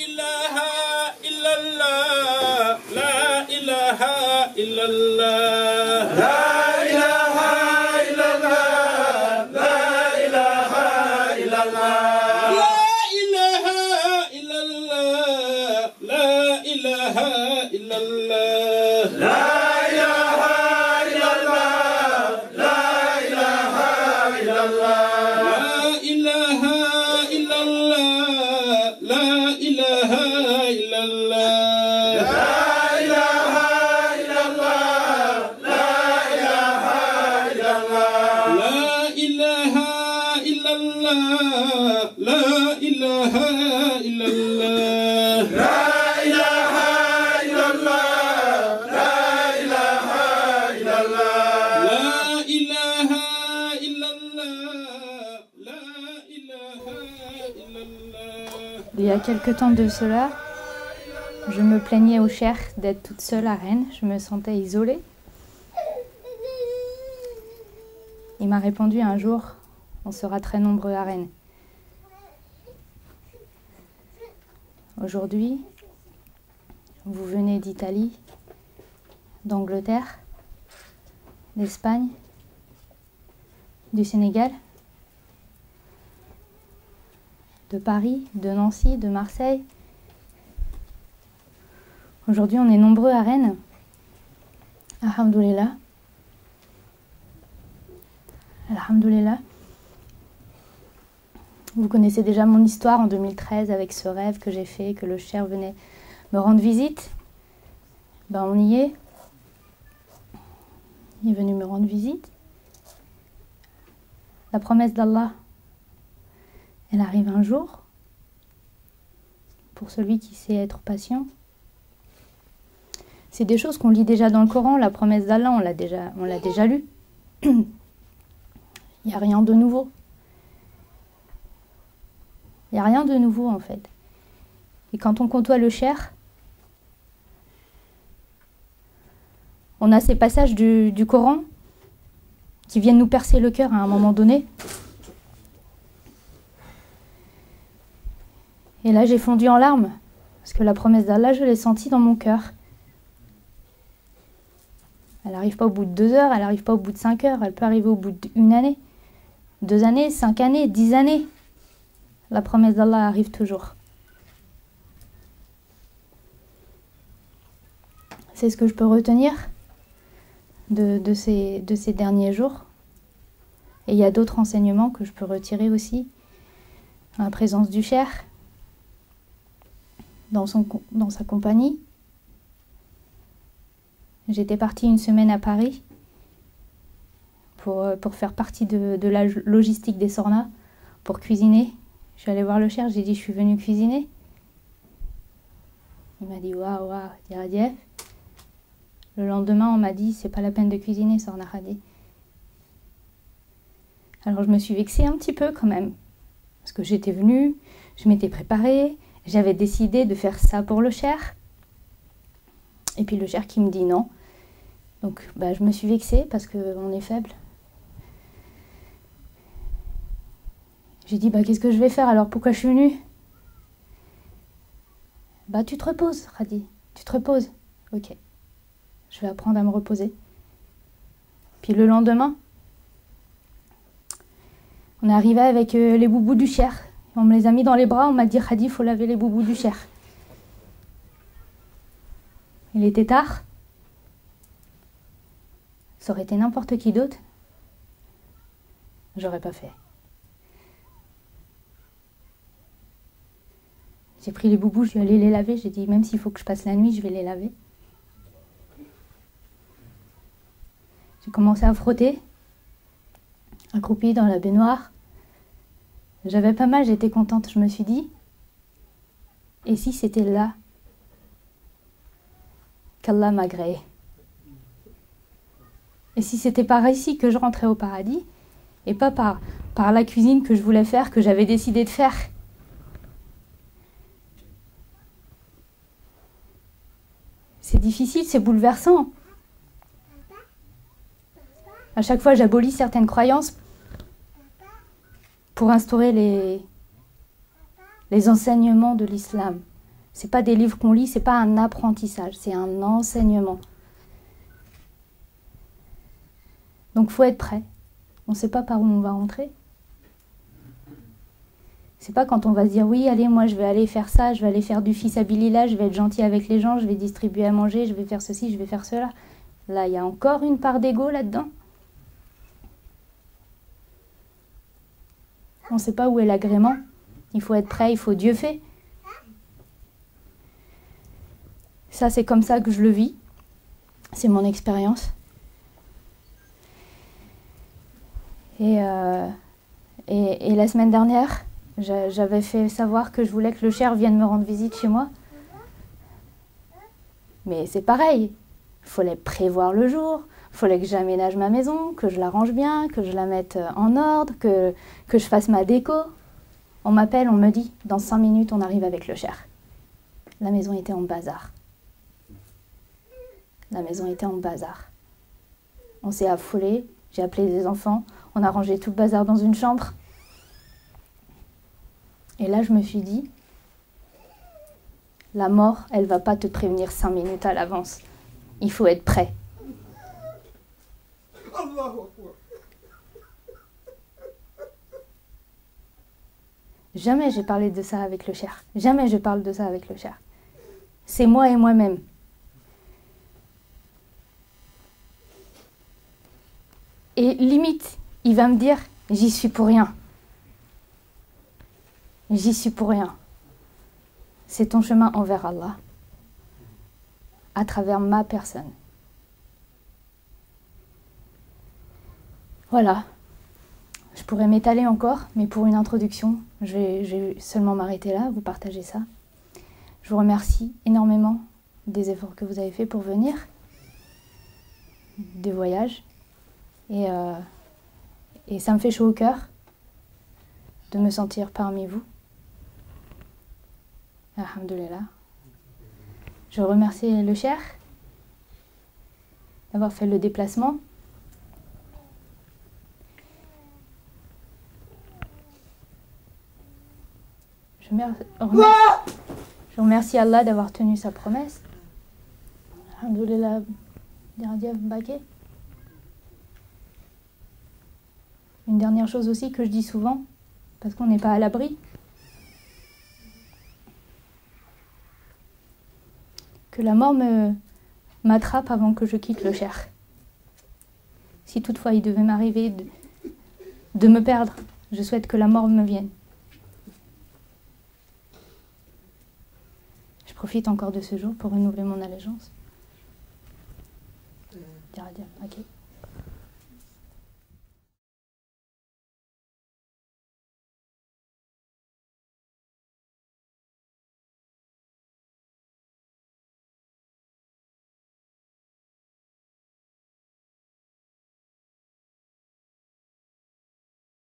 ilaha illallah, la ilaha illallah, la ilaha illallah, la ilaha illallah, la ilaha illallah, la ilaha illallah, la ilaha illallah, la ilaha illallah, la ilaha illallah, la ilaha illallah, la ilaha illallah, la ilaha illallah, la ilaha illallah, la ilaha illallah, la ilaha illallah, la ilaha illallah. Il y a quelque temps de cela, je me plaignais au Cheikh d'être toute seule à Rennes. Je me sentais isolée. Il m'a répondu un jour, on sera très nombreux à Rennes. Aujourd'hui, vous venez d'Italie, d'Angleterre, d'Espagne, du Sénégal, de Paris, de Nancy, de Marseille. Aujourd'hui, on est nombreux à Rennes. Alhamdoulilah. Alhamdoulilah. Vous connaissez déjà mon histoire en 2013 avec ce rêve que j'ai fait, que le Cheikh venait me rendre visite. Ben, on y est. Il est venu me rendre visite. La promesse d'Allah, elle arrive un jour. Pour celui qui sait être patient. C'est des choses qu'on lit déjà dans le Coran. La promesse d'Allah, on l'a déjà lu. Il n'y a rien de nouveau. Il n'y a rien de nouveau en fait. Et quand on côtoie le Cheikh, on a ces passages du Coran qui viennent nous percer le cœur à un moment donné. Et là, j'ai fondu en larmes, parce que la promesse d'Allah, je l'ai sentie dans mon cœur. Elle n'arrive pas au bout de 2 heures, elle n'arrive pas au bout de 5 heures, elle peut arriver au bout d'1 année, 2 années, 5 années, 10 années. La promesse d'Allah arrive toujours. C'est ce que je peux retenir de ces derniers jours. Et il y a d'autres enseignements que je peux retirer aussi. La présence du Cheikh, dans sa compagnie. J'étais partie 1 semaine à Paris pour faire partie de la logistique des Sornas, pour cuisiner. Je suis allée voir le Cheikh, j'ai dit je suis venue cuisiner. Il m'a dit waouh, Diaradief. Le lendemain, on m'a dit c'est pas la peine de cuisiner, Sorna Khadi. Alors je me suis vexée un petit peu quand même. Parce que j'étais venue, je m'étais préparée, j'avais décidé de faire ça pour le Cheikh. Et puis le Cheikh qui me dit non. Donc je me suis vexée parce qu'on est faible. J'ai dit qu'est-ce que je vais faire alors? Pourquoi je suis venue? Tu te reposes, Khadi. Tu te reposes. Ok. Je vais apprendre à me reposer. Puis le lendemain, on est arrivé avec les boubous du Cheikh. On me les a mis dans les bras, on m'a dit Khadi, il faut laver les boubous du Cheikh. Il était tard. Ça aurait été n'importe qui d'autre. J'aurais pas fait. J'ai pris les boubous, je suis allée les laver. J'ai dit même s'il faut que je passe la nuit, je vais les laver. J'ai commencé à frotter, accroupie dans la baignoire. J'avais pas mal, j'étais contente. Je me suis dit, et si c'était là qu'Allah m'a agréé? Et si c'était par ici que je rentrais au paradis, et pas par la cuisine que je voulais faire, que j'avais décidé de faire? C'est difficile, c'est bouleversant. À chaque fois, j'abolis certaines croyances pour instaurer les enseignements de l'islam. C'est pas des livres qu'on lit, c'est pas un apprentissage, c'est un enseignement. Donc faut être prêt. On ne sait pas par où on va rentrer. C'est pas quand on va se dire oui, allez, moi je vais aller faire ça, je vais aller faire du fils-habilillah, je vais être gentil avec les gens, je vais distribuer à manger, je vais faire ceci, je vais faire cela. Là, il y a encore une part d'ego là-dedans. On ne sait pas où est l'agrément. Il faut être prêt, il faut Dieu fait. Ça, c'est comme ça que je le vis. C'est mon expérience. Et la semaine dernière, j'avais fait savoir que je voulais que le cher vienne me rendre visite chez moi. Mais c'est pareil. Il fallait prévoir le jour. Il fallait que j'aménage ma maison, que je la range bien, que je la mette en ordre, que je fasse ma déco. On m'appelle, on me dit, dans 5 minutes, on arrive avec le cher. La maison était en bazar. La maison était en bazar. On s'est affolé, j'ai appelé les enfants, on a rangé tout le bazar dans une chambre. Et là, je me suis dit, la mort, elle ne va pas te prévenir 5 minutes à l'avance. Il faut être prêt. Jamais j'ai parlé de ça avec le cher. Jamais je parle de ça avec le cher. C'est moi et moi-même. Et limite, il va me dire, j'y suis pour rien. J'y suis pour rien. C'est ton chemin envers Allah, à travers ma personne. Voilà. Je pourrais m'étaler encore, mais pour une introduction, je vais seulement m'arrêter là, vous partager ça. Je vous remercie énormément des efforts que vous avez faits pour venir, des voyages. Et ça me fait chaud au cœur de me sentir parmi vous. Alhamdoulilah. Je remercie le cher d'avoir fait le déplacement. Je remercie Allah d'avoir tenu sa promesse. Alhamdoulilah. Une dernière chose aussi que je dis souvent, parce qu'on n'est pas à l'abri. Que la mort m'attrape avant que je quitte le cher. Si toutefois il devait m'arriver de me perdre, je souhaite que la mort me vienne. Je profite encore de ce jour pour renouveler mon allégeance. Ok.